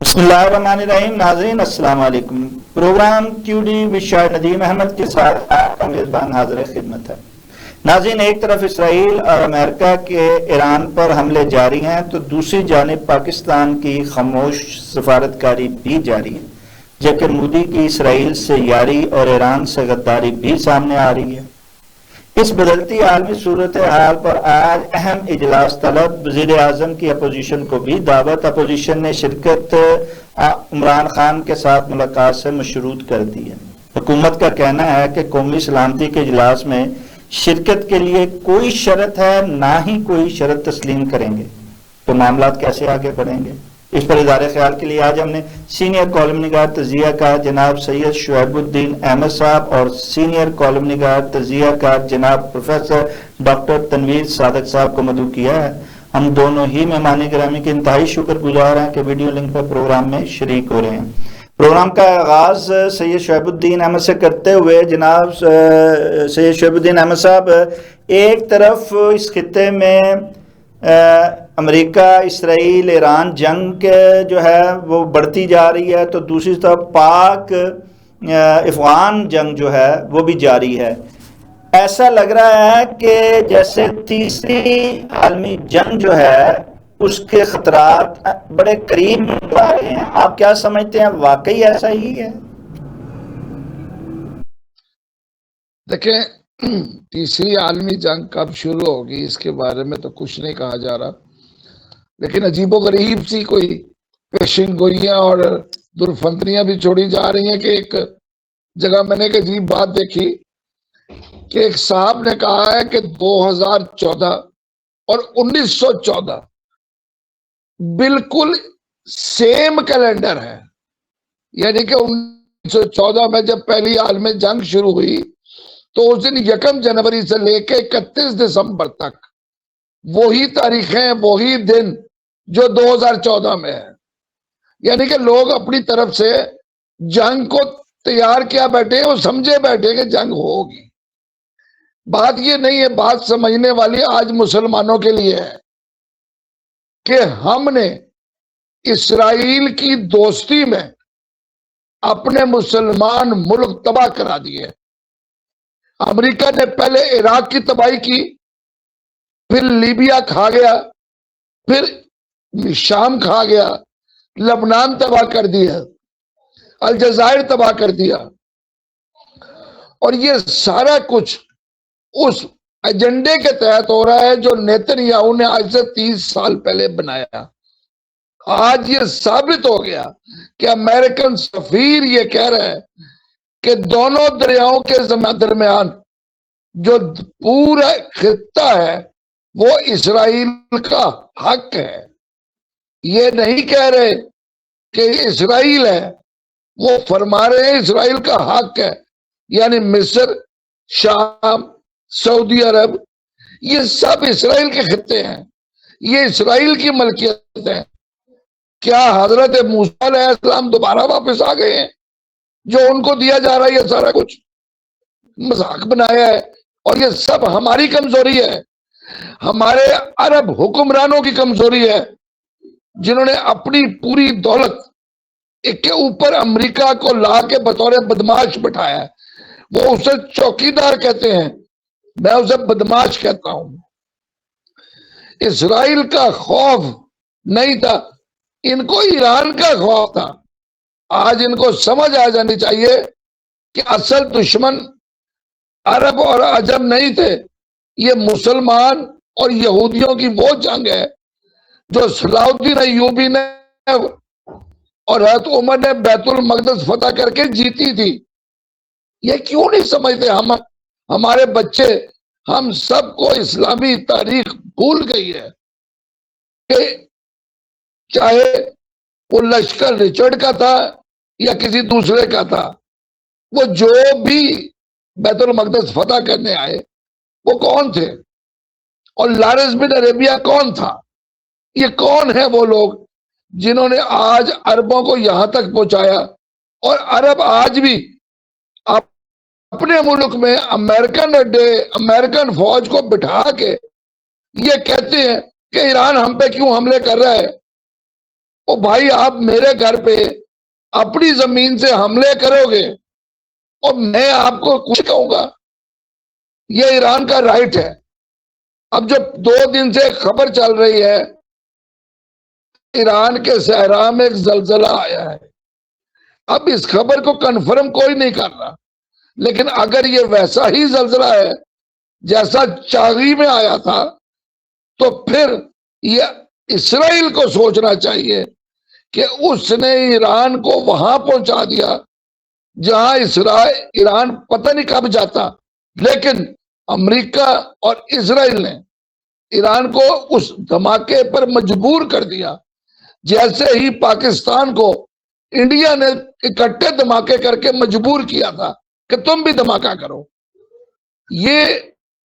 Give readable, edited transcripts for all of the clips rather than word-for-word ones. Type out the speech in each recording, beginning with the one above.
بسم اللہ الرحمن الرحیم. ناظرین السلام علیکم. پروگرام کیو ڈی بشار ندیم احمد کے ساتھ آپ کا میزبان حاضر خدمت ہے. ناظرین، ایک طرف اسرائیل اور امریکہ کے ایران پر حملے جاری ہیں تو دوسری جانب پاکستان کی خاموش سفارتکاری بھی جاری ہے، جبکہ مودی کی اسرائیل سے یاری اور ایران سے غداری بھی سامنے آ رہی ہے. اس بدلتی عالمی صورتحال پر آج اہم اجلاس طلب وزیر اعظم کی اپوزیشن کو بھی دعوت. اپوزیشن نے شرکت عمران خان کے ساتھ ملاقات سے مشروط کر دی ہے. حکومت کا کہنا ہے کہ قومی سلامتی کے اجلاس میں شرکت کے لیے کوئی شرط ہے، نہ ہی کوئی شرط تسلیم کریں گے. تو معاملات کیسے آگے بڑھیں گے؟ اس پر اظہار خیال کے لیے آج ہم نے سینئر کالم نگار تجزیہ کار جناب سید شعیب الدین احمد صاحب اور سینئر کالم نگار تجزیہ کار جناب پروفیسر ڈاکٹر تنویر صادق صاحب کو مدعو کیا ہے. ہم دونوں ہی مہمان گرامی کے انتہائی شکر گزار ہیں کہ ویڈیو لنک پر پروگرام میں شریک ہو رہے ہیں. پروگرام کا آغاز سید شعیب الدین احمد سے کرتے ہوئے جناب سید شعیب الدین احمد صاحب، ایک طرف اس خطے میں امریکہ اسرائیل ایران جنگ جو ہے وہ بڑھتی جا رہی ہے، تو دوسری طرف پاک افغان جنگ جو ہے وہ بھی جاری ہے. ایسا لگ رہا ہے کہ جیسے تیسری عالمی جنگ جو ہے اس کے خطرات بڑے قریب آ رہے ہیں. آپ کیا سمجھتے ہیں، واقعی ایسا ہی ہے؟ دیکھیں، تیسری عالمی جنگ کب شروع ہوگی اس کے بارے میں تو کچھ نہیں کہا جا رہا، لیکن عجیب و غریب سی کوئی پیشن گوئیاں اور درفندریاں بھی چھوڑی جا رہی ہیں. کہ ایک جگہ میں نے ایک عجیب بات دیکھی کہ ایک صاحب نے کہا ہے کہ 2014 اور 1914 بالکل سیم کیلنڈر ہے. یعنی کہ 1914 میں جب پہلی عالمی جنگ شروع ہوئی تو اس دن 1 جنوری سے لے کے 31 دسمبر تک وہی تاریخیں، وہی دن جو 2014 میں ہے. یعنی کہ لوگ اپنی طرف سے جنگ کو تیار کیا بیٹھے، وہ سمجھے بیٹھے کہ جنگ ہوگی. بات یہ نہیں ہے، بات سمجھنے والی آج مسلمانوں کے لیے ہے کہ ہم نے اسرائیل کی دوستی میں اپنے مسلمان ملک تباہ کرا دیے. امریکہ نے پہلے عراق کی تباہی کی، پھر لیبیا کھا گیا، پھر شام کھا گیا، لبنان تباہ کر دیا، الجزائر تباہ کر دیا. اور یہ سارا کچھ اس ایجنڈے کے تحت ہو رہا ہے جو نیتن یاہو نے آج سے 30 سال پہلے بنایا. آج یہ ثابت ہو گیا کہ امریکن سفیر یہ کہہ رہا ہے کہ دونوں دریاؤں کے درمیان جو پورا خطہ ہے وہ اسرائیل کا حق ہے. یہ نہیں کہہ رہے کہ اسرائیل ہے، وہ فرما رہے ہیں اسرائیل کا حق ہے. یعنی مصر، شام، سعودی عرب، یہ سب اسرائیل کے خطے ہیں، یہ اسرائیل کی ملکیت ہے. کیا حضرت موسیٰ علیہ السلام دوبارہ واپس آ گئے ہیں؟ جو ان کو دیا جا رہا ہے یہ سارا کچھ مذاق بنایا ہے. اور یہ سب ہماری کمزوری ہے، ہمارے عرب حکمرانوں کی کمزوری ہے، جنہوں نے اپنی پوری دولت ایک کے اوپر امریکہ کو لا کے بطور بدماش بٹھایا ہے. وہ اسے چوکیدار کہتے ہیں، میں اسے بدماش کہتا ہوں. اسرائیل کا خوف نہیں تھا، ان کو ایران کا خوف تھا. آج ان کو سمجھ آ جانی چاہیے کہ اصل دشمن عرب اور عجم نہیں تھے، یہ مسلمان اور یہودیوں کی وہ جنگ ہے جو صلاح الدین ایوبی نے اور حضرت عمر نے بیت المقدس فتح کر کے جیتی تھی. یہ کیوں نہیں سمجھتے ہمارے بچے؟ ہم سب کو اسلامی تاریخ بھول گئی ہے کہ چاہے وہ لشکر رچرڈ کا تھا یا کسی دوسرے کا تھا، وہ جو بھی بیت المقدس فتح کرنے آئے وہ کون تھے؟ اور لارس بن عربیہ کون تھا؟ یہ کون ہے وہ لوگ جنہوں نے آج عربوں کو یہاں تک پہنچایا؟ اور عرب آج بھی اپنے ملک میں امریکن اڈے امریکن فوج کو بٹھا کے یہ کہتے ہیں کہ ایران ہم پہ کیوں حملے کر رہا ہے؟ او بھائی، آپ میرے گھر پہ اپنی زمین سے حملے کرو گے اور میں آپ کو کچھ کہوں گا؟ یہ ایران کا رائٹ ہے۔ اب جو 2 دن سے خبر چل رہی ہے، ایران کے صحرا میں ایک زلزلہ آیا ہے۔ اب اس خبر کو کنفرم کوئی نہیں کر رہا، لیکن اگر یہ ویسا ہی زلزلہ ہے جیسا چاغی میں آیا تھا تو پھر یہ اسرائیل کو سوچنا چاہیے کہ اس نے ایران کو وہاں پہنچا دیا جہاں ایران پتہ نہیں کب جاتا، لیکن امریکہ اور اسرائیل نے ایران کو اس دھماکے پر مجبور کر دیا، جیسے ہی پاکستان کو انڈیا نے اکٹھے دھماکے کر کے مجبور کیا تھا کہ تم بھی دھماکہ کرو۔ یہ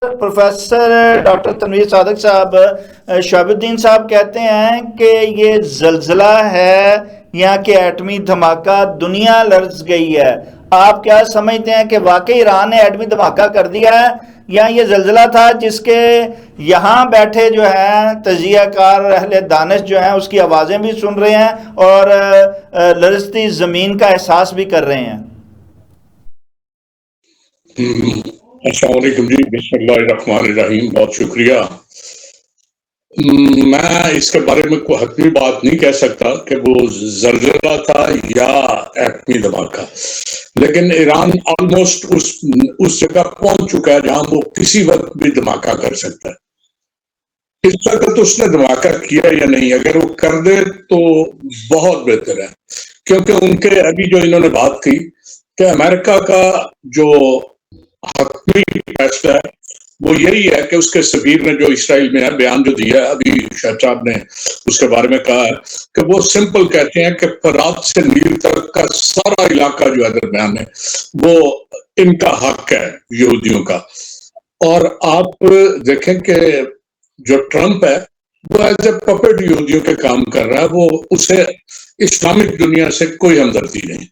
پروفیسر ڈاکٹر تنویر صادق صاحب، شہاب الدین صاحب کہتے ہیں کہ یہ زلزلہ ہے یا کہ ایٹمی دھماکہ، دنیا لرز گئی ہے۔ آپ کیا سمجھتے ہیں کہ واقعی ایران نے ایٹمی دھماکہ کر دیا ہے، یا یہ زلزلہ تھا جس کے یہاں بیٹھے جو ہیں تجزیہ کار اہل دانش جو ہیں اس کی آوازیں بھی سن رہے ہیں اور لرزتی زمین کا احساس بھی کر رہے ہیں؟ السلام علیکم جی، بسم اللہ الرحمن الرحیم، بہت شکریہ۔ میں اس کے بارے میں کوئی حتمی بات نہیں کہہ سکتا کہ وہ زلزلہ تھا یا ایٹمی دھماکہ، لیکن ایران آلموسٹ اس جگہ پہنچ چکا ہے جہاں وہ کسی وقت بھی دھماکہ کر سکتا ہے۔ اس وقت اس نے دھماکہ کیا یا نہیں، اگر وہ کر دے تو بہت بہتر ہے، کیونکہ ان کے ابھی جو انہوں نے بات کی کہ امریکہ کا جو حتمی فیصلہ ہے وہ یہی ہے کہ اس کے سفیر نے جو اسرائیل میں ہے بیان جو دیا ہے، ابھی شاہد صاحب نے اس کے بارے میں کہا ہے کہ وہ سمپل کہتے ہیں کہ فرات سے نیل تک کا سارا علاقہ جو ہے درمیان ہے وہ ان کا حق ہے، یہودیوں کا۔ اور آپ دیکھیں کہ جو ٹرمپ ہے وہ ایز اے پپٹ یہودیوں کے کام کر رہا ہے، وہ اسے اسلامک دنیا سے کوئی ہمدردی نہیں۔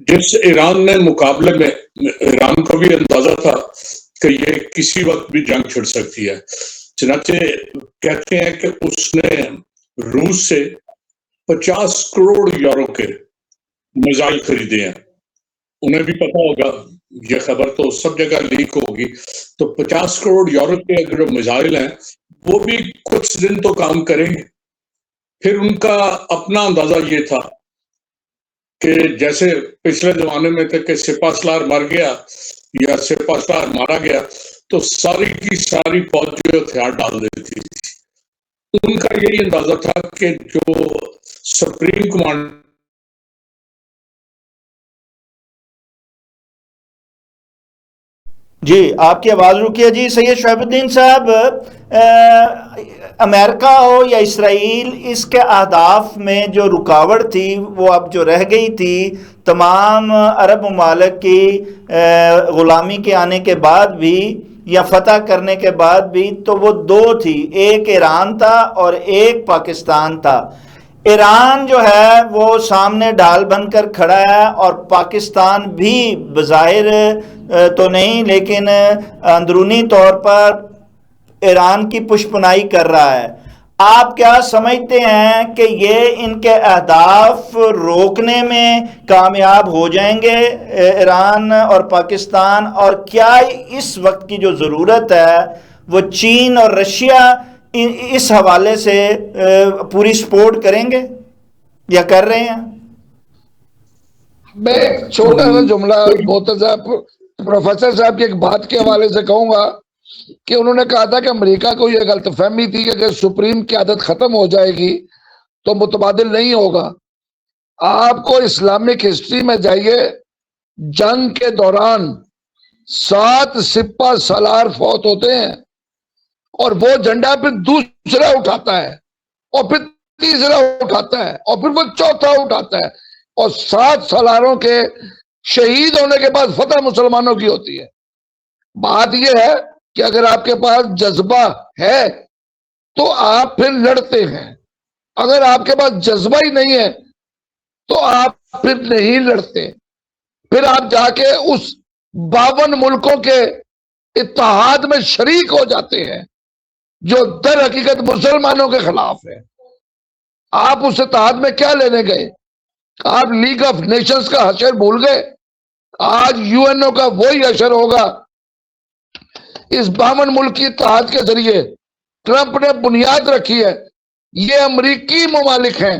جس ایران نے مقابلے میں، ایران کو بھی اندازہ تھا کہ یہ کسی وقت بھی جنگ چھڑ سکتی ہے، چنانچہ کہتے ہیں کہ اس نے روس سے 50 کروڑ یورو کے میزائل خریدے ہیں۔ انہیں بھی پتا ہوگا، یہ خبر تو سب جگہ لیک ہوگی، تو 50 کروڑ یورو کے جو میزائل ہیں وہ بھی کچھ دن تو کام کریں گے۔ پھر ان کا اپنا اندازہ یہ تھا کہ جیسے پچھلے زمانے میں تھے کہ سپہ سالار مر گیا یا سپہ سالار مارا گیا تو ساری کی ساری فوج جو ہتھیار ڈال دیتی تھی۔ ان کا یہی اندازہ تھا کہ جو سپریم کمانڈر جی آپ کی آواز رکیے جی سید شہاب الدین صاحب۔ امریکہ ہو یا اسرائیل، اس کے اہداف میں جو رکاوٹ تھی وہ اب جو رہ گئی تھی تمام عرب ممالک کی غلامی کے آنے کے بعد بھی یا فتح کرنے کے بعد بھی، تو وہ 2 تھی، ایک ایران تھا اور ایک پاکستان تھا۔ ایران جو ہے وہ سامنے ڈھال بن کر کھڑا ہے اور پاکستان بھی بظاہر تو نہیں لیکن اندرونی طور پر ایران کی پشپنائی کر رہا ہے۔ آپ کیا سمجھتے ہیں کہ یہ ان کے اہداف روکنے میں کامیاب ہو جائیں گے ایران اور پاکستان، اور کیا اس وقت کی جو ضرورت ہے وہ چین اور رشیا اس حوالے سے پوری سپورٹ کریں گے یا کر رہے ہیں؟ میں ایک چھوٹا سا جملہ پروفیسر صاحب کی ایک بات کے حوالے سے کہوں گا کہ انہوں نے کہا تھا کہ امریکہ کو یہ غلط فہمی تھی کہ اگر سپریم قیادت ختم ہو جائے گی تو متبادل نہیں ہوگا۔ آپ کو اسلامک ہسٹری میں جائیے، جنگ کے دوران 7 سپہ سالار فوت ہوتے ہیں اور وہ جھنڈا پھر دوسرا اٹھاتا ہے اور پھر تیسرا اٹھاتا ہے اور پھر وہ چوتھا اٹھاتا ہے، اور 7 سالاروں کے شہید ہونے کے بعد فتح مسلمانوں کی ہوتی ہے۔ بات یہ ہے کہ اگر آپ کے پاس جذبہ ہے تو آپ پھر لڑتے ہیں، اگر آپ کے پاس جذبہ ہی نہیں ہے تو آپ پھر نہیں لڑتے، پھر آپ جا کے اس 52 ملکوں کے اتحاد میں شریک ہو جاتے ہیں جو در حقیقت مسلمانوں کے خلاف ہے. آپ اس اتحاد میں کیا لینے گئے؟ آپ لیگ آف نیشنز کا حشر بھول گئے؟ آج یو این او کا وہی حشر ہوگا. اس 52 ملکی اتحاد کے ذریعے ٹرمپ نے بنیاد رکھی ہے. یہ امریکی ممالک ہیں،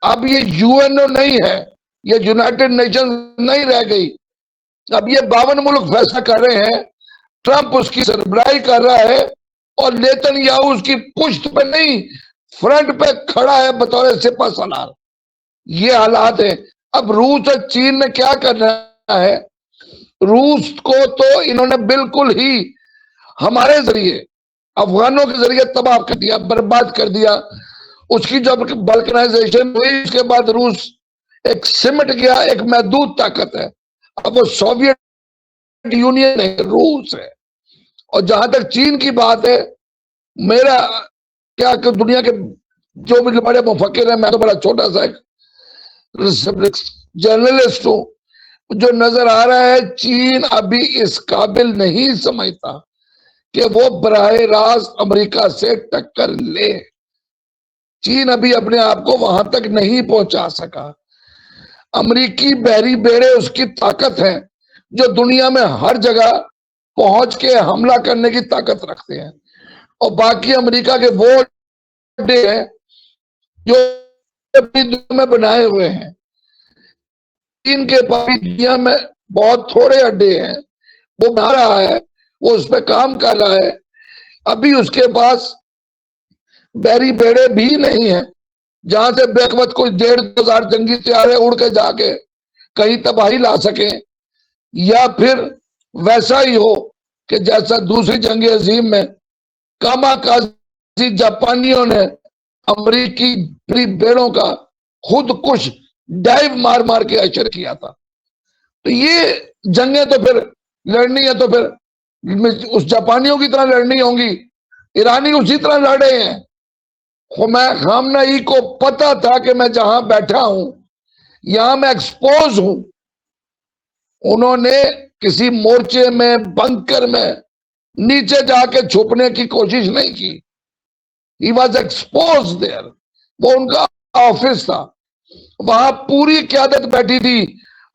اب یہ یو این او نہیں ہے، یہ یونائٹڈ نیشن نہیں رہ گئی. اب یہ 52 ملک فیصلہ کر رہے ہیں، ٹرمپ اس کی سربراہی کر رہا ہے اور نیتن یاہو اس کی پشت پہ نہیں فرنٹ پہ کھڑا ہے بطور سپہ سالار. یہ حالات ہیں. اب روس اور چین نے کیا کرنا ہے؟ روس کو تو انہوں نے بالکل ہی ہمارے ذریعے، افغانوں کے ذریعے تباہ کر دیا، برباد کر دیا. اس کی جب بلکنائزیشن ہوئی اس کے بعد روس ایک سمٹ گیا، ایک محدود طاقت ہے. اب وہ سوویت یونین ہے، روس ہے. اور جہاں تک چین کی بات ہے، میرا کیا کہ دنیا کے جو بھی بڑے مفکر ہیں، میں تو بڑا چھوٹا سا ایک جرنلسٹ ہوں، جو نظر آ رہا ہے چین ابھی اس قابل نہیں سمجھتا کہ وہ براہ راست امریکہ سے ٹکر لے. چین ابھی اپنے آپ کو وہاں تک نہیں پہنچا سکا. امریکی بحری بیڑے اس کی طاقت ہیں جو دنیا میں ہر جگہ پہنچ کے حملہ کرنے کی طاقت رکھتے ہیں. اور باقی امریکہ کے وہ اڈے ہیں جو دنیا میں بنائے ہوئے ہیں. چین کے پاس دنیا میں بہت تھوڑے اڈے ہیں، وہ بنا رہا ہے، وہ اس پہ کام کر رہا ہے. ابھی اس کے پاس بحری بیڑے بھی نہیں ہیں جہاں سے بیک وقت کوئی 1,500 جنگی طیارے اڑ کے جا کے کہیں تباہی لا سکیں، یا پھر ویسا ہی ہو کہ جیسا دوسری جنگ عظیم میں کاماکازی جاپانیوں نے امریکی بیڑوں کا خود کش ڈائیو مار مار کے اشر کیا تھا. تو یہ جنگیں تو پھر لڑنی ہے تو پھر اس جاپانیوں کی طرح لڑنی ہوں گی. ایرانی اسی طرح لڑے ہیں. خامنہ ای کو پتا تھا کہ میں جہاں بیٹھا ہوں یہاں میں ایکسپوز ہوں. انہوں نے کسی مورچے میں، بنکر میں نیچے جا کے چھپنے کی کوشش نہیں کی. He was exposed there. وہ ان کا آفس تھا، وہاں پوری قیادت بیٹھی تھی.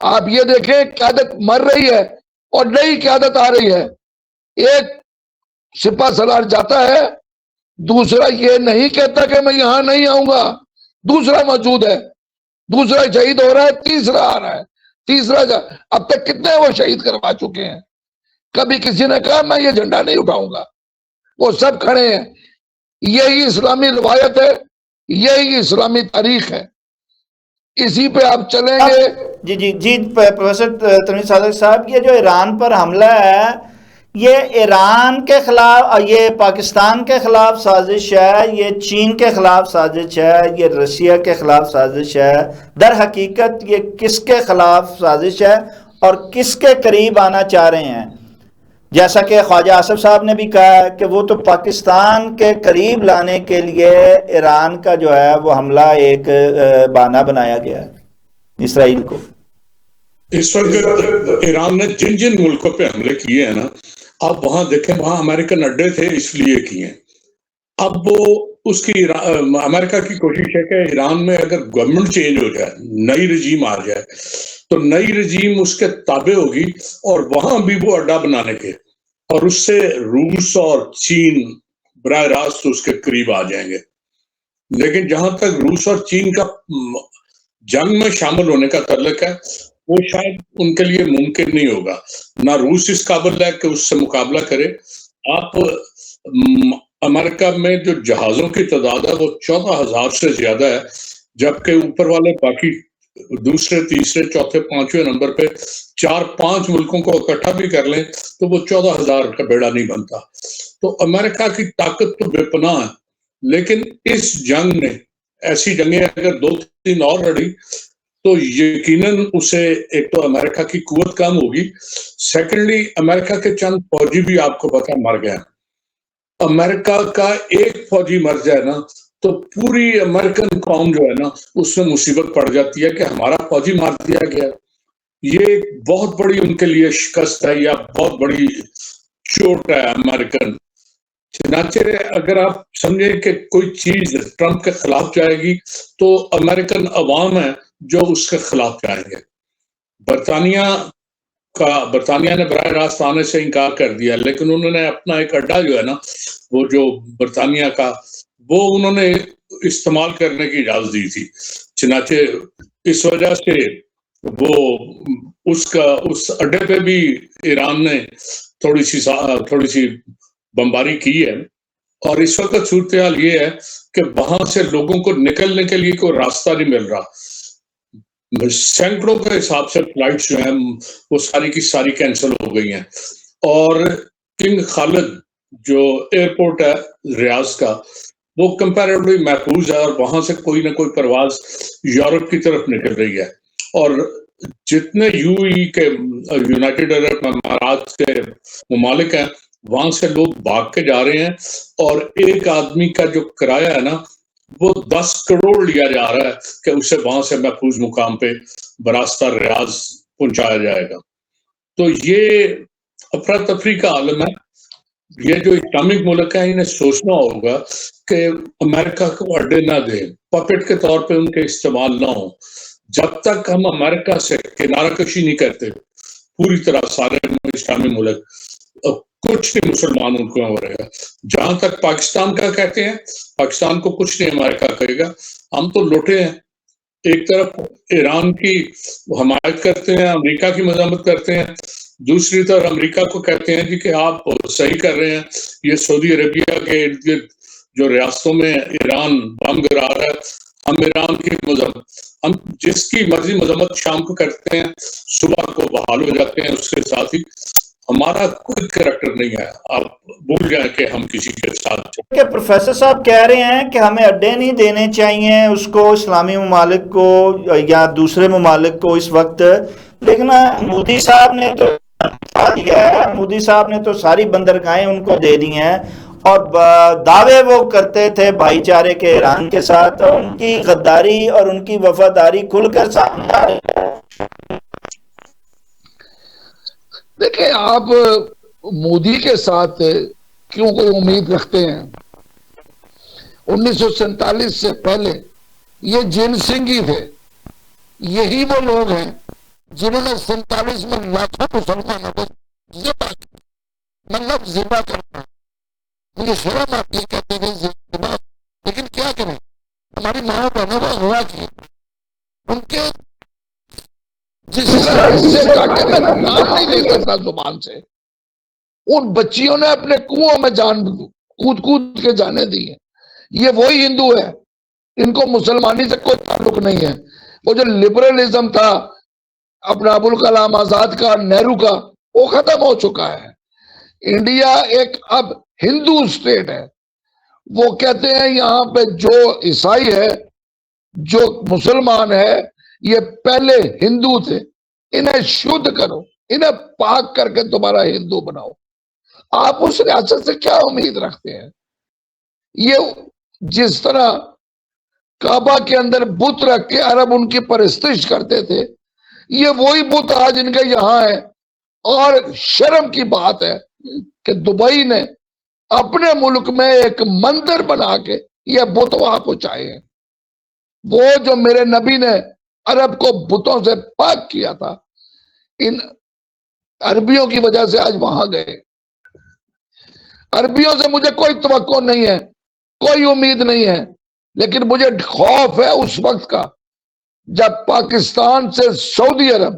آپ یہ دیکھیں قیادت مر رہی ہے اور نئی قیادت آ رہی ہے. ایک سپہ سالار جاتا ہے، دوسرا یہ نہیں کہتا کہ میں یہاں نہیں آؤں گا، دوسرا موجود ہے، دوسرا شہید ہو رہا ہے، تیسرا آ رہا ہے، تیسرا اب تک کتنے وہ شہید کروا چکے ہیں. کبھی کسی نے کہا میں یہ جھنڈا نہیں اٹھاؤں گا؟ وہ سب کھڑے ہیں. یہی اسلامی روایت ہے، یہی اسلامی تاریخ ہے. اسی پہ آپ چلیں گے. جی پروفیسر تنویر صادق صاحب، یہ جو ایران پر حملہ ہے یہ ایران کے خلاف، یہ پاکستان کے خلاف سازش ہے، یہ چین کے خلاف سازش ہے، یہ روسیہ کے خلاف سازش ہے. در حقیقت یہ کس کے خلاف سازش ہے اور کس کے قریب آنا چاہ رہے ہیں؟ جیسا کہ خواجہ آصف صاحب نے بھی کہا ہے کہ وہ تو پاکستان کے قریب لانے کے لیے ایران کا جو ہے وہ حملہ ایک بہانہ بنایا گیا ہے اسرائیل کو. اس وقت ایران نے جن جن ملکوں پہ حملے کیے ہیں نا، آپ وہاں دیکھیں، وہاں امریکن اڈے تھے اس لیے کیے ہیں. اب وہ اس کی امریکہ کی کوشش ہے کہ ایران میں اگر گورنمنٹ چینج ہو جائے، نئی رجیم آ جائے، تو نئی رجیم اس کے تابع ہوگی اور وہاں بھی وہ اڈا بنانے کے، اور اس سے روس اور چین براہ راست اس کے قریب آ جائیں گے. لیکن جہاں تک روس اور چین کا جنگ میں شامل ہونے کا تعلق ہے، وہ شاید ان کے لیے ممکن نہیں ہوگا. نہ روس اس قابل ہے کہ اس سے مقابلہ کرے. آپ امریکہ میں جو جہازوں کی تعداد ہے وہ 14,000 سے زیادہ ہے، جبکہ اوپر والے باقی دوسرے، تیسرے، چوتھے، پانچویں نمبر پہ 4-5 ملکوں کو اکٹھا بھی کر لیں تو وہ 14,000 کا بیڑا نہیں بنتا. تو امریکہ کی طاقت تو بے پناہ ہے. لیکن اس جنگ نے، ایسی جنگیں اگر 2-3 اور لڑی تو یقیناً اسے، ایک تو امریکہ کی قوت کم ہوگی، سیکنڈلی امریکہ کے چند فوجی بھی آپ کو پتہ مر گئے. امریکہ کا ایک فوجی مر جائے نا تو پوری امریکن قوم جو ہے نا اس میں مصیبت پڑ جاتی ہے کہ ہمارا فوجی مار دیا گیا. یہ بہت بڑی ان کے لیے شکست ہے یا بہت بڑی چوٹ ہے امریکن. چنانچہ اگر آپ سمجھیں کہ کوئی چیز ٹرمپ کے خلاف جائے گی تو امریکن عوام ہے جو اس کے خلاف جائیں گے. برطانیہ نے براہ راست آنے سے انکار کر دیا، لیکن انہوں نے اپنا ایک اڈا جو ہے نا وہ جو برطانیہ کا وہ انہوں نے استعمال کرنے کی اجازت دی تھی. چنانچہ اس وجہ سے وہ اس اڈے پہ بھی ایران نے تھوڑی سی بمباری کی ہے. اور اس وقت صورتحال یہ ہے کہ وہاں سے لوگوں کو نکلنے کے لیے کوئی راستہ نہیں مل رہا. سینکڑوں کے حساب سے فلائٹس جو ہیں وہ ساری کی ساری کینسل ہو گئی ہیں. اور کنگ خالد جو ایئرپورٹ ہے ریاض کا وہ کمپیریٹلی محفوظ ہے، اور وہاں سے کوئی نہ کوئی پرواز یورپ کی طرف نکل رہی ہے. اور جتنے کے یونائٹڈ عرب امارات کے ممالک ہیں وہاں سے لوگ بھاگ کے جا رہے ہیں، اور ایک آدمی کا جو کرایہ ہے نا وہ 10 کروڑ لیا جا رہا ہے کہ اسے وہاں سے محفوظ مقام پہ براستہ ریاض پہنچایا جائے گا. تو یہ افراتفری کا عالم ہے. یہ جو اسلامک ملک ہیں انہیں سوچنا ہوگا کہ امریکہ کو اڈے نہ دیں، پپٹ کے طور پہ ان کے استعمال نہ ہوں. جب تک ہم امریکہ سے کنارہ کشی نہیں کرتے پوری طرح سارے اسلامی ملک، کچھ نہیں مسلمان ان کو ہو رہے گا. جہاں تک پاکستان کا کہتے ہیں پاکستان کو کچھ نہیں امریکہ کرے گا. ہم تو لوٹے ہیں، ایک طرف ایران کی حمایت کرتے ہیں، امریکہ کی مذمت کرتے ہیں، دوسری طرف امریکہ کو کہتے ہیں جی کہ آپ صحیح کر رہے ہیں. یہ سعودی عربیہ کے ارد گرد جو ریاستوں میں ایران بم گرا رہا ہے، ہم ایران کی مذمت، ہم جس کی مرضی مذمت شام کو کرتے ہیں صبح کو بحال ہو جاتے ہیں. اس کے ساتھ ہی ہمارا کوئی کریکٹر نہیں ہے. آپ بھول جائیں کہ ہم کسی کے ساتھ. کہ پروفیسر صاحب کہہ رہے ہیں کہ ہمیں اڈے نہیں دینے چاہیے اس کو، اسلامی ممالک کو یا دوسرے ممالک کو اس وقت. لیکن مودی صاحب نے تو مودی صاحب نے تو ساری بندرگاہیں ان کو دے دی ہیں، اور دعوے وہ کرتے تھے بھائی چارے کے ایران کے ساتھ. ان کی غداری اور ان کی وفاداری کھل کر سامنے آ رہی ہے. دیکھیں آپ مودی کے ساتھ کیوں کوئی امید رکھتے ہیں؟ 1947 سے پہلے یہ جین سنگھ ہی تھے. یہی وہ لوگ ہیں جنہوں نے 47 میں لاکھوں مسلمانوں کو مطلب ذبح کرنا. مجھے شرم آتی ہے کہتے تھے ذبح، لیکن کیا کریں، ہماری ماں بہنوں کو اغوا کی ان کے جس طرح حصے کاٹے میں نام نہیں لے سکتا زبان سے. ان بچیوں نے اپنے کنووں میں جان کود کود کے جانے دی ہیں. یہ وہی ہندو ہے، ان کو مسلمانی سے کوئی تعلق نہیں ہے. وہ جو لبرلزم تھا اپنا ابوالکلام آزاد کا، نہرو کا، وہ ختم ہو چکا ہے. انڈیا ایک اب ہندو اسٹیٹ ہے. وہ کہتے ہیں یہاں پہ جو عیسائی ہے، جو مسلمان ہے، یہ پہلے ہندو تھے، انہیں شدھ کرو، انہیں پاک کر کے تمہارا ہندو بناؤ. آپ اس ریاست سے کیا امید رکھتے ہیں؟ یہ جس طرح کعبہ کے اندر بت رکھ کے عرب ان کی پرستش کرتے تھے، یہ وہی بت آج ان کے یہاں ہے. اور شرم کی بات ہے کہ دبئی نے اپنے ملک میں ایک مندر بنا کے یہ بت وہاں پہنچائے ہیں. وہ جو میرے نبی نے عرب کو بتوں سے پاک کیا تھا، ان عربیوں کی وجہ سے آج وہاں گئے. عربیوں سے مجھے کوئی توقع نہیں ہے، کوئی امید نہیں ہے، لیکن مجھے خوف ہے اس وقت کا جب پاکستان سے سعودی عرب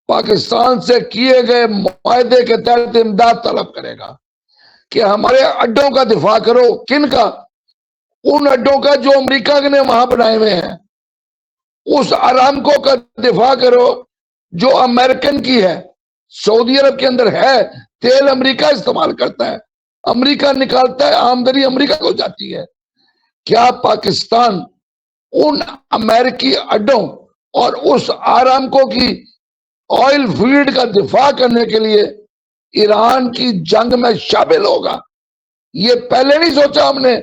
پاکستان سے کیے گئے معاہدے کے تحت امداد طلب کرے گا کہ ہمارے اڈوں کا دفاع کرو. کن کا؟ ان اڈوں کا جو امریکہ نے وہاں بنائے ہوئے ہیں. اس آرامکو کا دفاع کرو جو امریکن کی ہے. سعودی عرب کے اندر ہے، تیل امریکہ استعمال کرتا ہے، امریکہ نکالتا ہے، آمدنی امریکہ کو جاتی ہے. کیا پاکستان ان امریکی اڈوں اور اس آرامکو کی آئل فیلڈ کا دفاع کرنے کے لیے ایران کی جنگ میں شامل ہوگا؟ یہ پہلے نہیں سوچا ہم نے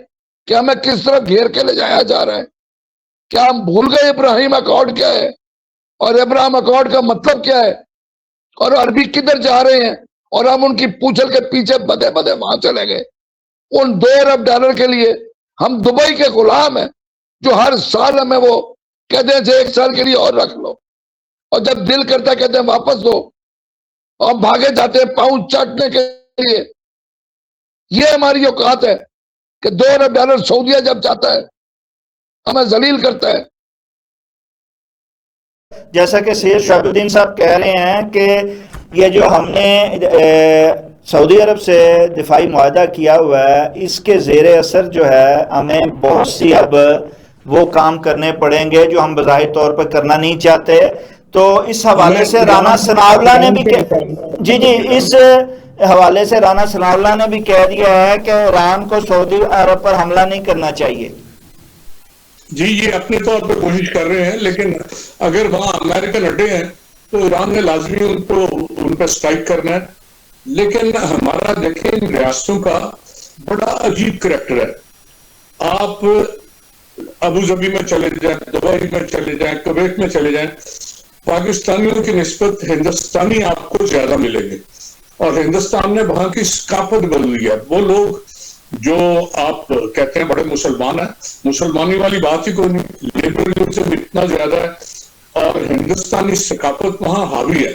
کہ ہمیں کس طرح گھیر کے لے جایا جا رہا ہے؟ کیا ہم بھول گئے ابراہیم اکارڈ کیا ہے؟ اور ابراہم اکارڈ کا مطلب کیا ہے اور عربی کدھر جا رہے ہیں، اور ہم ان کی پوچھل کے پیچھے بدے بدے وہاں چلے گئے۔ ان $2 ارب کے لیے ہم دبئی کے غلام ہیں، جو ہر سال ہمیں وہ کہتے ہیں 1 سال کے لیے اور رکھ لو، اور جب دل کرتا کہتے ہیں واپس دو، اور بھاگے جاتے ہیں پاؤں چاٹنے کے لیے۔ یہ ہماری اوقات ہے کہ $2 ارب سعودیہ جب جاتا ہے ہمیں ذلیل کرتا ہے۔ جیسا کہ سید شہاب الدین صاحب کہہ رہے ہیں کہ یہ جو ہم نے سعودی عرب سے دفاعی معاہدہ کیا ہوا ہے، اس کے زیر اثر جو ہے ہمیں بہت سی اب وہ کام کرنے پڑیں گے جو ہم بظاہر طور پر کرنا نہیں چاہتے۔ تو اس حوالے سے رانا ثناءاللہ نے بھی اس حوالے سے رانا ثناءاللہ نے بھی کہہ دیا ہے کہ ایران کو سعودی عرب پر حملہ نہیں کرنا چاہیے۔ جی یہ اپنے طور پہ کوشش کر رہے ہیں، لیکن اگر وہاں امریکن اڈے ہیں تو ایران نے لازمی ان پہ سٹرائک کرنا ہے۔ لیکن ہمارا دیکھیں ان ریاستوں کا بڑا عجیب کریکٹر ہے۔ آپ ابو ظبی میں چلے جائیں، دبئی میں چلے جائیں، کویت میں چلے جائیں، پاکستانیوں کی نسبت ہندوستانی آپ کو زیادہ ملیں گے، اور ہندوستان نے وہاں کی ثقافت بدل دیا۔ وہ لوگ جو آپ کہتے ہیں بڑے مسلمان ہیں، مسلمانی والی بات ہی کوئی نہیں، لیبرلزم اتنا زیادہ ہے، اور ہندوستانی ثقافت وہاں حاوی ہے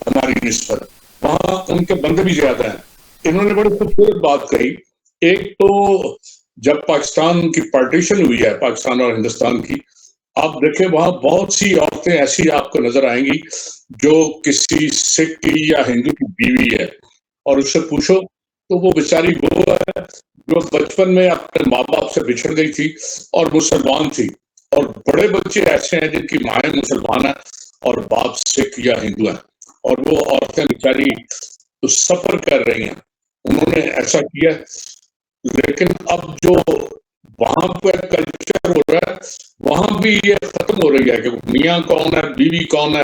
ہماری نسبت، وہاں ان کے بندے بھی زیادہ ہیں۔ انہوں نے بڑی خوبصورت بات کہی، ایک تو جب پاکستان کی پارٹیشن ہوئی ہے، پاکستان اور ہندوستان کی، آپ دیکھیں وہاں بہت سی عورتیں ایسی آپ کو نظر آئیں گی جو کسی سکھ کی یا ہندو کی بیوی ہے، اور اس سے پوچھو تو وہ بیچاری وہ ہے جو بچپن میں اپنے ماں باپ سے بچھڑ گئی تھی اور مسلمان تھی، اور بڑے بچے ایسے ہیں جن کی مائیں مسلمان ہیں اور باپ سکھ یا ہندو ہیں، اور وہ عورتیں بیچاری سفر کر رہی ہیں۔ انہوں نے ایسا کیا، لیکن اب جو وہاں پہ کلچر ہو رہا ہے وہاں بھی یہ ختم ہو رہی ہے کہ میاں کون ہے، بیوی کون ہے،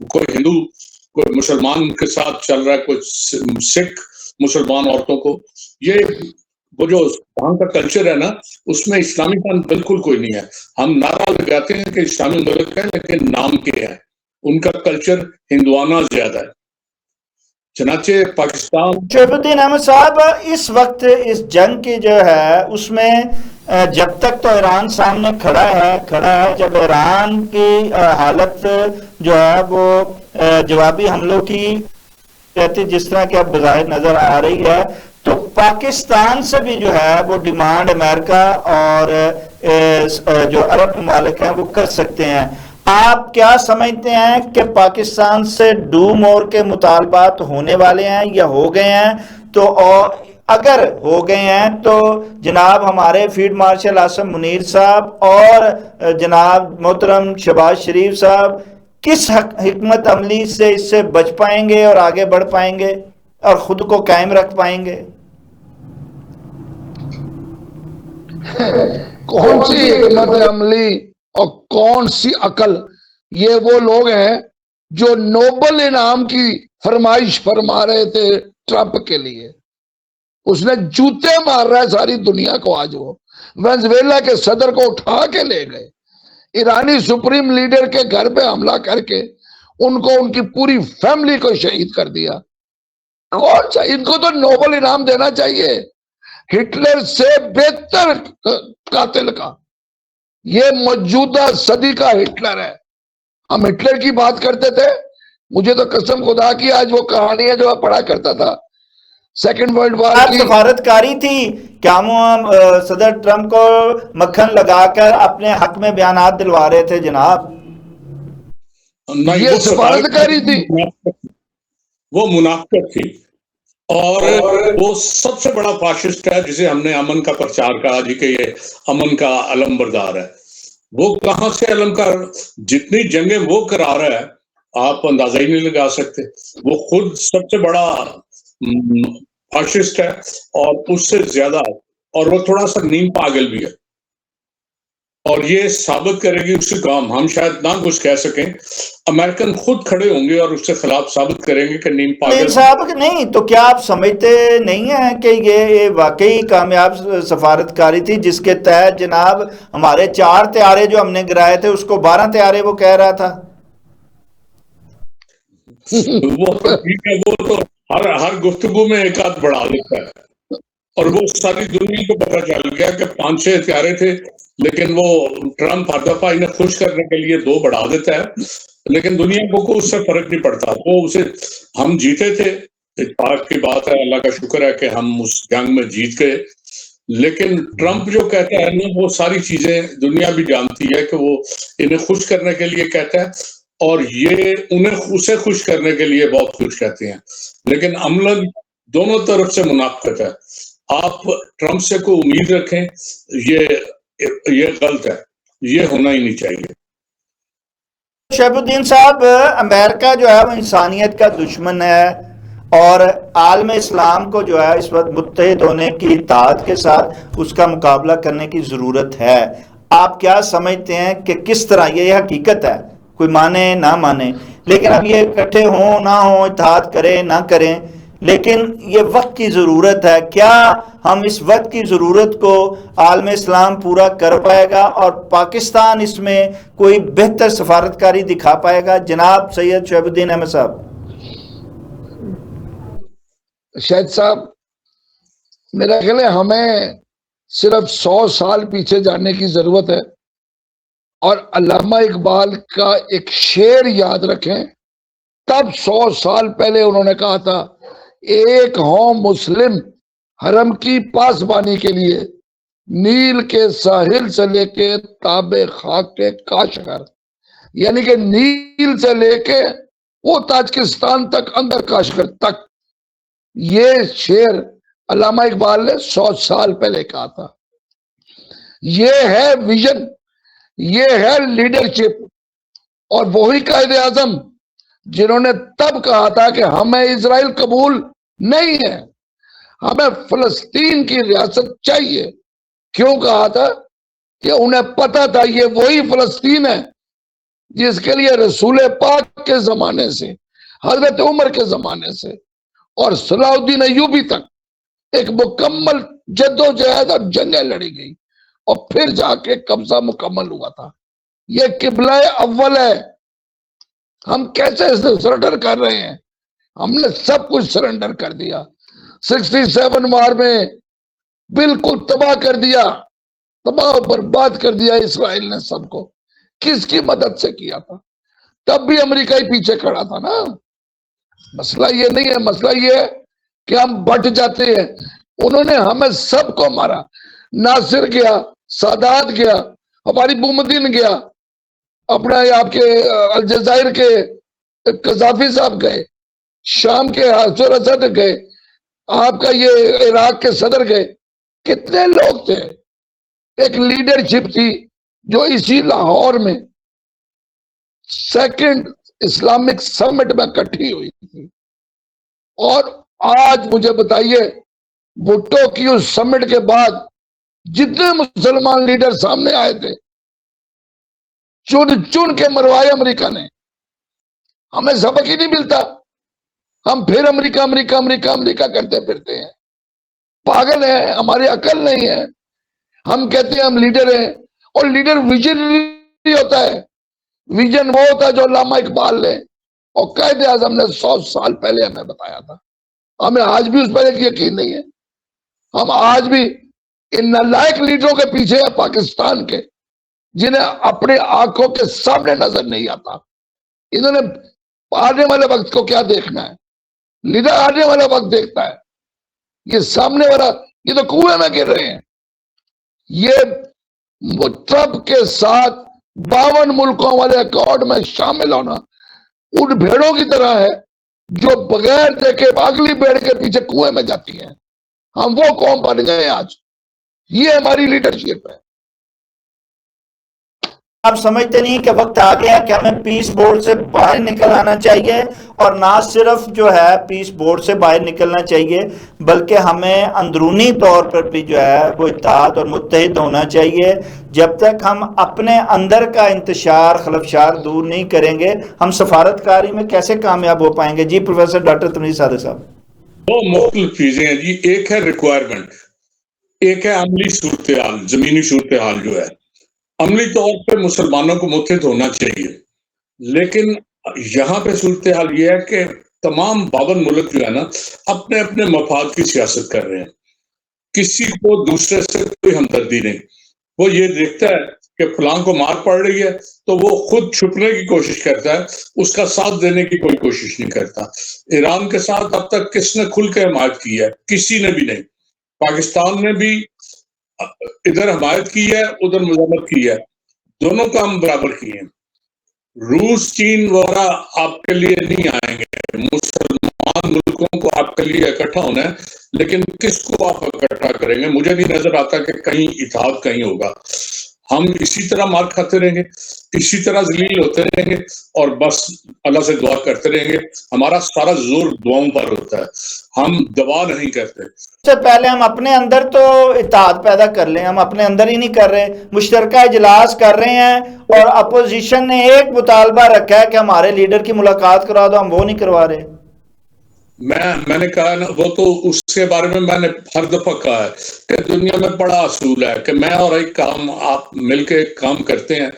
کوئی ہندو کوئی مسلمان کے ساتھ چل رہا ہے، کوئی سکھ مسلمان عورتوں کو۔ یہ وہ جو وہاں کا کلچر ہے نا، اس میں اسلامی پن بالکل کوئی نہیں ہے۔ ہم نعرہ لگاتے ہیں کہ اسلامی ملک ہے، لیکن نام کے ہے، ان کا کلچر ہندوانہ زیادہ ہے۔ چنانچہ پاکستان شہاب الدین احمد صاحب، اس وقت اس جنگ کی جو ہے اس میں جب تک تو ایران سامنے کھڑا ہے، جب ایران کی حالت جو ہے وہ جوابی حملوں کی رہتی جس طرح کہ اب بظاہر نظر آ رہی ہے، تو پاکستان سے بھی جو ہے وہ ڈیمانڈ امریکہ اور جو عرب ممالک ہیں وہ کر سکتے ہیں۔ آپ کیا سمجھتے ہیں کہ پاکستان سے ڈو مور کے مطالبات ہونے والے ہیں یا ہو گئے ہیں؟ تو اگر ہو گئے ہیں تو جناب ہمارے فیلڈ مارشل عاصم منیر صاحب اور جناب محترم شہباز شریف صاحب کس حکمت عملی سے اس سے بچ پائیں گے اور آگے بڑھ پائیں گے اور خود کو قائم رکھ پائیں گے؟ کون سی حکمت عملی اور کون سی عقل؟ یہ وہ لوگ ہیں جو نوبل انعام کی فرمائش فرما رہے تھے ٹرمپ کے لیے، اس نے جوتے مار رہا ہے ساری دنیا کو۔ آج وہ وینزویلا کے صدر کو اٹھا کے لے گئے، ایرانی سپریم لیڈر کے گھر پہ حملہ کر کے ان کو ان کی پوری فیملی کو شہید کر دیا۔ کون سا؟ ان کو تو نوبل انعام دینا چاہیے، ہٹلر سے بہتر قاتل کا۔ یہ موجودہ صدی کا ہٹلر ہے۔ ہم ہٹلر کی بات کرتے تھے، مجھے تو قسم خدا کی آج وہ کہانی ہے جو میں پڑھا کرتا تھا سیکنڈ ورلڈ وار کی۔ سفارت کاری تھی کیا صدر ٹرمپ کو مکھن لگا کر اپنے حق میں بیانات دلوا رہے تھے جناب؟ یہ سفارت کاری تھی، وہ منافقت تھی، اور وہ سب سے بڑا فاشسٹ ہے جسے ہم نے امن کا پرچار کہا جی کہ یہ امن کا علم بردار ہے۔ وہ کہاں سے علم کا؟ جتنی جنگیں وہ کرا رہا ہے آپ اندازہ ہی نہیں لگا سکتے۔ وہ خود سب سے بڑا فاشسٹ ہے، اور اس سے زیادہ، اور وہ تھوڑا سا نیم پاگل بھی ہے، اور یہ ثابت کرے گی اس سے کام ہم شاید نہ کچھ کہہ سکیں، امریکن خود کھڑے ہوں گے اور اس کے خلاف ثابت کریں گے کہ نیم پاگل صاحب نہیں۔ تو کیا آپ سمجھتے نہیں ہیں کہ یہ واقعی کامیاب سفارت کاری تھی جس کے تحت جناب ہمارے 4 طیارے جو ہم نے گرائے تھے اس کو 12 طیارے وہ کہہ رہا تھا؟ وہ تو ٹھیک ہے، وہ تو ہر گفتگو میں ایک آدھ بڑھا دیتا ہے، اور وہ ساری دنیا کو پتہ چل گیا کہ 5-6 ہتھیارے تھے، لیکن وہ ٹرمپ ہر دفعہ انہیں خوش کرنے کے لیے 2 بڑھا دیتا ہے، لیکن دنیا کو اس سے فرق نہیں پڑتا۔ وہ اسے ہم جیتے تھے، اتفاق کی بات ہے، اللہ کا شکر ہے کہ ہم اس جنگ میں جیت گئے، لیکن ٹرمپ جو کہتا ہے نا، وہ ساری چیزیں دنیا بھی جانتی ہے کہ وہ انہیں خوش کرنے کے لیے کہتا ہے، اور یہ اسے خوش کرنے کے لیے بہت خوش کہتے ہیں، لیکن عملاً دونوں طرف سے منافقت ہے۔ آپ ٹرمپ سے کوئی امید رکھیں، یہ غلط ہے، یہ ہونا ہی نہیں چاہیے۔ شہاب الدین صاحب، امریکہ جو ہے وہ انسانیت کا دشمن ہے، اور عالم اسلام کو جو ہے اس وقت متحد ہونے کی اطاعت کے ساتھ اس کا مقابلہ کرنے کی ضرورت ہے۔ آپ کیا سمجھتے ہیں کہ کس طرح، یہ حقیقت ہے، کوئی مانے نہ مانے، لیکن اب یہ اکٹھے ہوں نہ ہوں، اتحاد کریں نہ کریں، لیکن یہ وقت کی ضرورت ہے۔ کیا ہم اس وقت کی ضرورت کو عالم اسلام پورا کر پائے گا اور پاکستان اس میں کوئی بہتر سفارتکاری دکھا پائے گا؟ جناب سید شہاب الدین احمد صاحب۔ شاہد صاحب، میرا خیال ہے ہمیں صرف 100 سال پیچھے جانے کی ضرورت ہے، اور علامہ اقبال کا ایک شعر یاد رکھیں۔ تب 100 سال پہلے انہوں نے کہا تھا، ایک ہوں مسلم حرم کی پاسبانی کے لیے، نیل کے ساحل سے لے کے تاب خاک کے کاشغر، یعنی کہ نیل سے لے کے وہ تاجکستان تک، اندر کاشغر تک۔ یہ شعر علامہ اقبال نے 100 سال پہلے کہا تھا۔ یہ ہے ویژن، یہ ہے لیڈرشپ، اور وہی قائد اعظم جنہوں نے تب کہا تھا کہ ہمیں اسرائیل قبول نہیں ہے، ہمیں فلسطین کی ریاست چاہیے۔ کیوں کہا تھا؟ کہ انہیں پتا تھا یہ وہی فلسطین ہے جس کے لیے رسول پاک کے زمانے سے، حضرت عمر کے زمانے سے، اور صلاح الدین ایوبی تک ایک مکمل جدوجہد اور جنگیں لڑی گئی، اور پھر جا کے قبضہ مکمل ہوا تھا۔ یہ قبلہ اول ہے۔ ہم کیسے سرنڈر کر رہے ہیں؟ ہم نے سب کچھ سرنڈر کر دیا۔ 67 وار میں بالکل تباہ کر دیا، تباہ و برباد کر دیا اسرائیل نے سب کو۔ کس کی مدد سے کیا تھا؟ تب بھی امریکہ ہی پیچھے کھڑا تھا نا۔ مسئلہ یہ نہیں ہے، مسئلہ یہ ہے کہ ہم بٹ جاتے ہیں۔ انہوں نے ہمیں سب کو مارا، ناصر گیا، سادات گیا، ہماری بومدین گیا، اپنا آپ کے الجزائر کے قذافی صاحب گئے، شام کے حافظ اسد گئے، آپ کا یہ عراق کے صدر گئے۔ کتنے لوگ تھے؟ ایک لیڈرشپ تھی جو اسی لاہور میں سیکنڈ اسلامک سمٹ میں اکٹھی ہوئی تھی۔ اور آج مجھے بتائیے، بھٹو کی اس سمٹ کے بعد جتنے مسلمان لیڈر سامنے آئے تھے، چن چن کے مروائے امریکہ نے۔ ہمیں سبق ہی نہیں ملتا، ہم پھر امریکہ امریکہ امریکہ امریکہ کرتے پھرتے ہیں۔ پاگل ہیں، ہماری عقل نہیں ہے۔ ہم کہتے ہیں ہم لیڈر ہیں، اور لیڈر ویژن نہیں ہوتا ہے۔ ویژن وہ ہوتا ہے جو علامہ اقبال نے اور قائد اعظم نے 100 سال پہلے ہمیں بتایا تھا۔ ہمیں آج بھی اس پر ایک یقین نہیں ہے۔ ہم آج بھی ان نالائق لیڈروں کے پیچھے ہیں پاکستان کے، جنہیں اپنے آنکھوں کے سامنے نظر نہیں آتا۔ انہوں نے آنے والے وقت کو کیا دیکھنا ہے؟ لیڈر آنے والا وقت دیکھتا ہے، یہ سامنے والا، یہ تو کنویں میں گر رہے ہیں۔ یہ ٹرمپ کے ساتھ 52 ملکوں والے اکارڈ میں شامل ہونا ان بھیڑوں کی طرح ہے جو بغیر دیکھے اگلی بھیڑ کے پیچھے کنویں میں جاتی ہیں۔ ہم وہ قوم بن گئے آج۔ یہ ہماری لیڈرشپ ہے۔ آپ سمجھتے نہیں کہ وقت آ گیا کہ ہمیں پیس بورڈ سے باہر نکل آنا چاہیے، اور نہ صرف جو ہے پیس بورڈ سے باہر نکلنا چاہیے، بلکہ ہمیں اندرونی طور پر بھی جو ہے وہ اتحاد اور متحد ہونا چاہیے؟ جب تک ہم اپنے اندر کا انتشار خلفشار دور نہیں کریں گے، ہم سفارتکاری میں کیسے کامیاب ہو پائیں گے؟ جی پروفیسر ڈاکٹر تنویر صادق صاحب۔ دو مختلف چیزیں ہیں جی، ایک ہے ریکوائرمنٹ، ایک ہے عملی صورتحال، زمینی صورتحال جو ہے۔ عملی طور پہ مسلمانوں کو متحد ہونا چاہیے، لیکن یہاں پہ صورتحال یہ ہے کہ تمام بابن ملک جو ہے نا اپنے اپنے مفاد کی سیاست کر رہے ہیں، کسی کو دوسرے سے کوئی ہمدردی نہیں. وہ یہ دیکھتا ہے کہ فلاں کو مار پڑ رہی ہے تو وہ خود چھپنے کی کوشش کرتا ہے، اس کا ساتھ دینے کی کوئی کوشش نہیں کرتا. ایران کے ساتھ اب تک کس نے کھل کے حمایت کی ہے؟ کسی نے بھی نہیں. پاکستان نے بھی ادھر حمایت کی ہے، ادھر مذمت کی ہے، دونوں کام برابر کیے ہیں. روس چین وغیرہ آپ کے لیے نہیں آئیں گے، مسلمان ملکوں کو آپ کے لیے اکٹھا ہونا ہے، لیکن کس کو آپ اکٹھا کریں گے؟ مجھے نہیں نظر آتا کہ کہیں اتحاد کہیں ہوگا. ہم اسی طرح مار کھاتے رہیں گے، اسی طرح ذلیل ہوتے رہیں گے اور بس اللہ سے دعا کرتے رہیں گے. ہمارا سارا زور دعاؤں پر ہوتا ہے، ہم دعا نہیں کرتے. سے پہلے ہم اپنے اندر تو اتحاد پیدا کر لیں، ہم اپنے اندر ہی نہیں کر رہے. مشترکہ اجلاس کر رہے ہیں اور اپوزیشن نے ایک مطالبہ رکھا ہے کہ ہمارے لیڈر کی ملاقات کروا دو، ہم وہ نہیں کروا رہے. میں نے کہا نا، وہ تو اس کے بارے میں میں نے ہر دفعہ کہا ہے کہ دنیا میں بڑا اصول ہے کہ میں اور ایک کام آپ مل کے کام کرتے ہیں.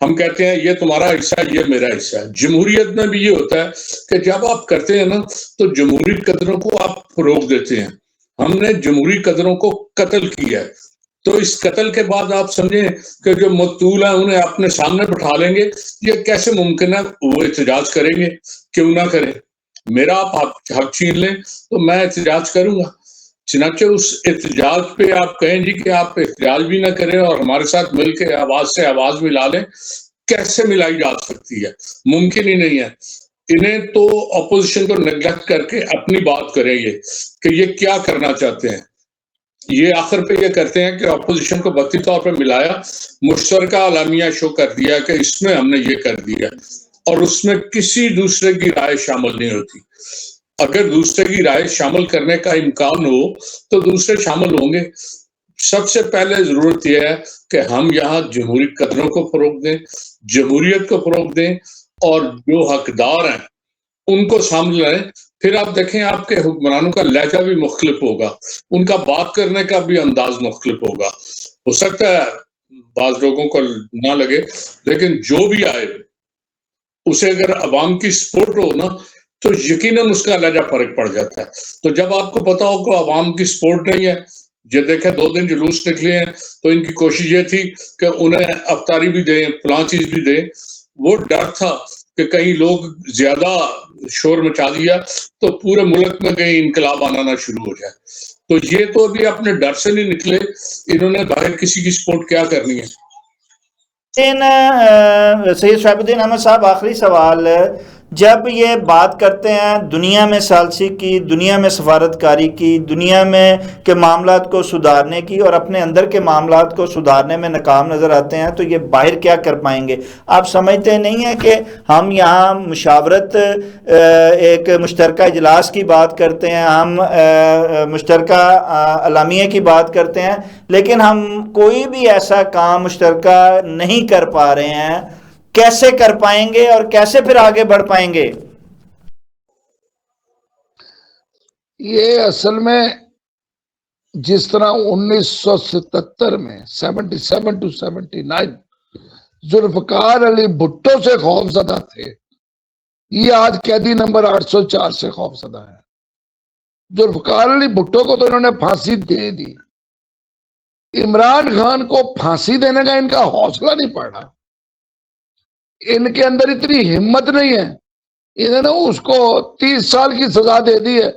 ہم کہتے ہیں یہ تمہارا حصہ ہے، یہ میرا حصہ ہے. جمہوریت میں بھی یہ ہوتا ہے کہ جب آپ کرتے ہیں نا تو جمہوری قدروں کو آپ فروغ دیتے ہیں. ہم نے جمہوری قدروں کو قتل کیا ہے، تو اس قتل کے بعد آپ سمجھیں کہ جو مقتول ہیں انہیں اپنے سامنے بٹھا لیں گے. یہ کیسے ممکن ہے؟ وہ احتجاج کریں گے، کیوں نہ کریں؟ میرا آپ حق چھین لیں تو میں احتجاج کروں گا. چنانچہ اس احتجاج پہ آپ کہیں جی کہ آپ احتجاج بھی نہ کریں اور ہمارے ساتھ مل کے آواز سے آواز ملا لیں. کیسے ملائی جا سکتی ہے؟ ممکن ہی نہیں ہے. انہیں تو اپوزیشن کو نیگلیکٹ کر کے اپنی بات کریں یہ کہ یہ کیا کرنا چاہتے ہیں. یہ آخر پہ یہ کرتے ہیں کہ اپوزیشن کو وقتی طور پہ ملایا، مشترکہ اعلامیہ شو کر دیا کہ اس میں ہم نے یہ کر دیا، اور اس میں کسی دوسرے کی رائے شامل نہیں ہوتی. اگر دوسرے کی رائے شامل کرنے کا امکان ہو تو دوسرے شامل ہوں گے. سب سے پہلے ضرورت یہ ہے کہ ہم یہاں جمہوری قدروں کو فروغ دیں، جمہوریت کو فروغ دیں، اور جو حقدار ہیں ان کو سامنے لائیں. پھر آپ دیکھیں آپ کے حکمرانوں کا لہجہ بھی مختلف ہوگا، ان کا بات کرنے کا بھی انداز مختلف ہوگا. ہو سکتا ہے بعض لوگوں کو نہ لگے، لیکن جو بھی آئے اسے اگر عوام کی سپورٹ ہو نا تو یقیناً اس کا لہجہ فرق پڑ جاتا ہے. تو جب آپ کو پتا ہو کہ عوام کی سپورٹ نہیں ہے، یہ دیکھیں 2 دن جلوس نکلے ہیں تو ان کی کوشش یہ تھی کہ انہیں افطاری بھی دیں، فلاں چیز بھی دیں. وہ ڈر تھا کہ کہیں لوگ زیادہ شور مچا دیا تو پورے ملک میں کہیں انقلاب آنا نہ شروع ہو جائے. تو یہ تو ابھی اپنے ڈر سے نہیں نکلے، انہوں نے باہر کسی کی سپورٹ کیا کرنی ہے. سید شعیب الدین احمد صاحب، آخری سوال. جب یہ بات کرتے ہیں دنیا میں ثالثی کی، دنیا میں سفارتکاری کی، دنیا میں کے معاملات کو سدھارنے کی، اور اپنے اندر کے معاملات کو سدھارنے میں ناکام نظر آتے ہیں، تو یہ باہر کیا کر پائیں گے؟ آپ سمجھتے نہیں ہیں کہ ہم یہاں مشاورت، ایک مشترکہ اجلاس کی بات کرتے ہیں، ہم مشترکہ اعلامیہ کی بات کرتے ہیں، لیکن ہم کوئی بھی ایسا کام مشترکہ نہیں کر پا رہے ہیں؟ کیسے کر پائیں گے اور کیسے پھر آگے بڑھ پائیں گے؟ یہ اصل میں جس طرح 1977 میں 77 to 79 ذوالفقار علی بھٹو سے خوف زدہ تھے، یہ آج قیدی نمبر 804 سے خوف زدہ ہے. ذوالفقار علی بھٹو کو تو انہوں نے پھانسی دے دی، عمران خان کو پھانسی دینے کا ان کا حوصلہ نہیں پڑ رہا، ان کے اندر اتنی ہمت نہیں ہے. انہوں نے اس کو 30 سال کی سزا دے دی ہے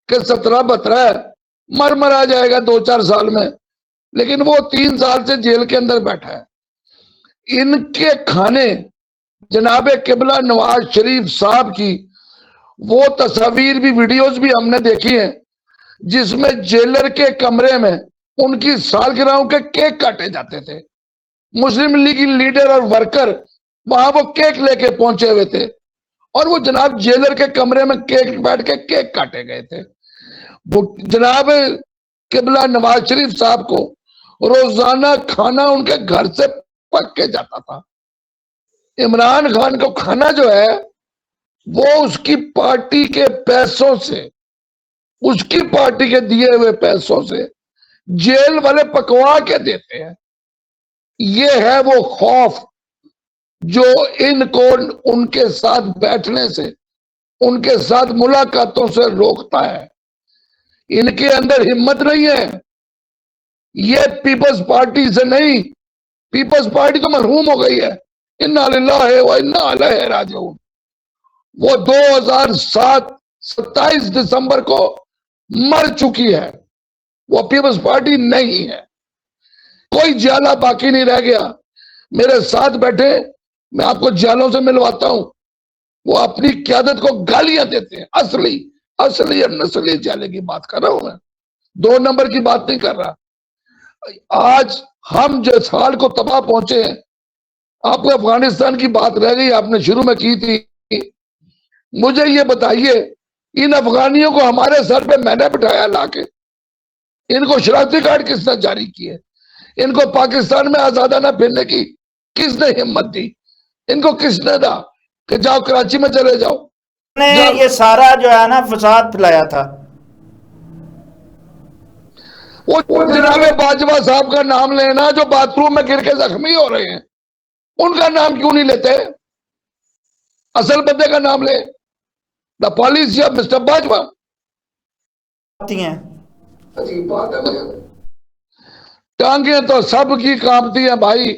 کہ 17-12 مرا جائے گا 2-4 سال میں، لیکن وہ 3 سال سے جیل کے اندر بیٹھا ہے. ان کے کھانے جناب قبلہ نواز شریف صاحب کی وہ تصاویر بھی، ویڈیوز بھی ہم نے دیکھی ہیں جس میں جیلر کے کمرے میں ان کی سالگرہوں کے کیک کاٹے جاتے تھے. مسلم لیگ لیڈر اور ورکر وہاں وہ کیک لے کے پہنچے ہوئے تھے، اور وہ جناب جیلر کے کمرے میں بیٹھ کے کیک کاٹے گئے تھے. جناب قبلہ نواز شریف صاحب کو روزانہ کھانا ان کے گھر سے پک کے جاتا تھا. عمران خان کو کھانا جو ہے وہ اس کی پارٹی کے پیسوں سے، اس کی پارٹی کے دیے ہوئے پیسوں سے جیل والے پکوا کے دیتے ہیں. یہ ہے وہ خوف جو ان کو ان کے ساتھ بیٹھنے سے، ان کے ساتھ ملاقاتوں سے روکتا ہے. ان کے اندر ہمت نہیں ہے. یہ پیپلز پارٹی سے نہیں، پیپلز پارٹی تو مرحوم ہو گئی ہے. انا للہ و انا الیہ راجعون. وہ 2007 27 دسمبر کو مر چکی ہے. وہ پیپلز پارٹی نہیں ہے. کوئی جالا باقی نہیں رہ گیا. میرے ساتھ بیٹھے، میں آپ کو جالوں سے ملواتا ہوں. وہ اپنی قیادت کو گالیاں دیتے ہیں. اصلی اور نسلی جالے کی بات کر رہا ہوں میں، 2 نمبر کی بات نہیں کر رہا. آج ہم جس حال کو تباہ پہنچے ہیں. آپ کو افغانستان کی بات رہ گئی، آپ نے شروع میں کی تھی. مجھے یہ بتائیے، ان افغانیوں کو ہمارے سر پہ میں نے بٹھایا لا کے؟ ان کو شناختی کارڈ کس نے جاری کیے؟ ان کو پاکستان میں آزادانہ پھرنے کی کس نے ہمت دی؟ ان کو کس نے دا کہ جاؤ کراچی میں چلے جاؤ؟ یہ سارا جو ہے نا فساد پھیلایا تھا. وہ جناب باجوہ صاحب کا نام لینا جو باتھ روم میں گر کے زخمی ہو رہے ہیں، ان کا نام کیوں نہیں لیتے؟ اصل بندے کا نام لے. The policy of mister Bajwa. عجیب بات ہے. ٹانگیں تو سب کی کانپتی ہیں بھائی.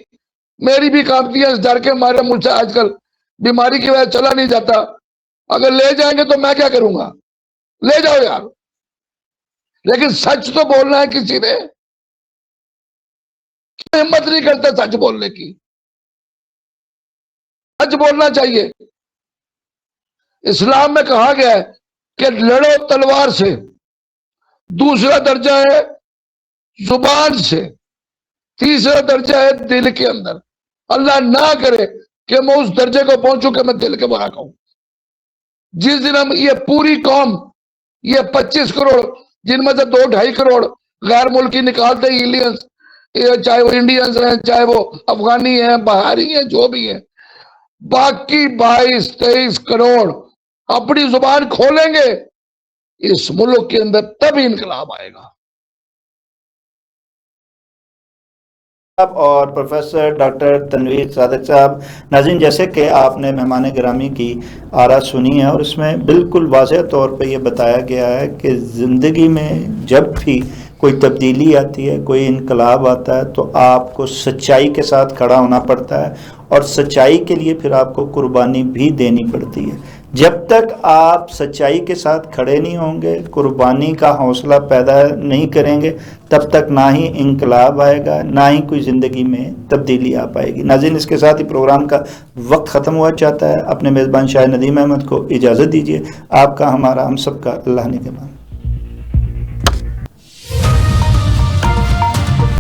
میری بھی کانپتی ہیں اس ڈر کے مارے. مجھ سے آج کل بیماری کی وجہ چلا نہیں جاتا. اگر لے جائیں گے تو میں کیا کروں گا؟ لے جاؤ یار. لیکن سچ تو بولنا ہے کسی نے. ہمت نہیں کرتے سچ بولنے کی. سچ بولنا چاہیے. اسلام میں کہا گیا ہے کہ لڑو تلوار سے. دوسرا درجہ ہے زبان سے. تیسرا درجہ ہے دل کے اندر. اللہ نہ کرے کہ میں اس درجے کو پہنچوں کہ میں دل کے برا کہوں. جس دن ہم یہ پوری قوم، یہ 25 کروڑ جن میں سے 2-2.5 کروڑ غیر ملکی نکالتے ایلینز، چاہے وہ انڈینز ہیں، چاہے وہ افغانی ہیں، بہاری ہیں، جو بھی ہیں، باقی 22-23 کروڑ اپنی زبان کھولیں گے، اس ملک کے اندر تب انقلاب آئے گا. اور پروفیسر ڈاکٹر تنویر صادق صاحب، ناظرین جیسے کہ آپ نے مہمان گرامی کی آراء سنی ہے اور اس میں بالکل واضح طور پہ یہ بتایا گیا ہے کہ زندگی میں جب بھی کوئی تبدیلی آتی ہے، کوئی انقلاب آتا ہے، تو آپ کو سچائی کے ساتھ کھڑا ہونا پڑتا ہے اور سچائی کے لیے پھر آپ کو قربانی بھی دینی پڑتی ہے. جب تک آپ سچائی کے ساتھ کھڑے نہیں ہوں گے، قربانی کا حوصلہ پیدا نہیں کریں گے، تب تک نہ ہی انقلاب آئے گا، نہ ہی کوئی زندگی میں تبدیلی آ پائے گی. ناظرین اس کے ساتھ ہی پروگرام کا وقت ختم ہوا چاہتا ہے. اپنے میزبان شاہ ندیم احمد کو اجازت دیجیے. آپ کا، ہمارا، ہم سب کا اللہ نگہبان.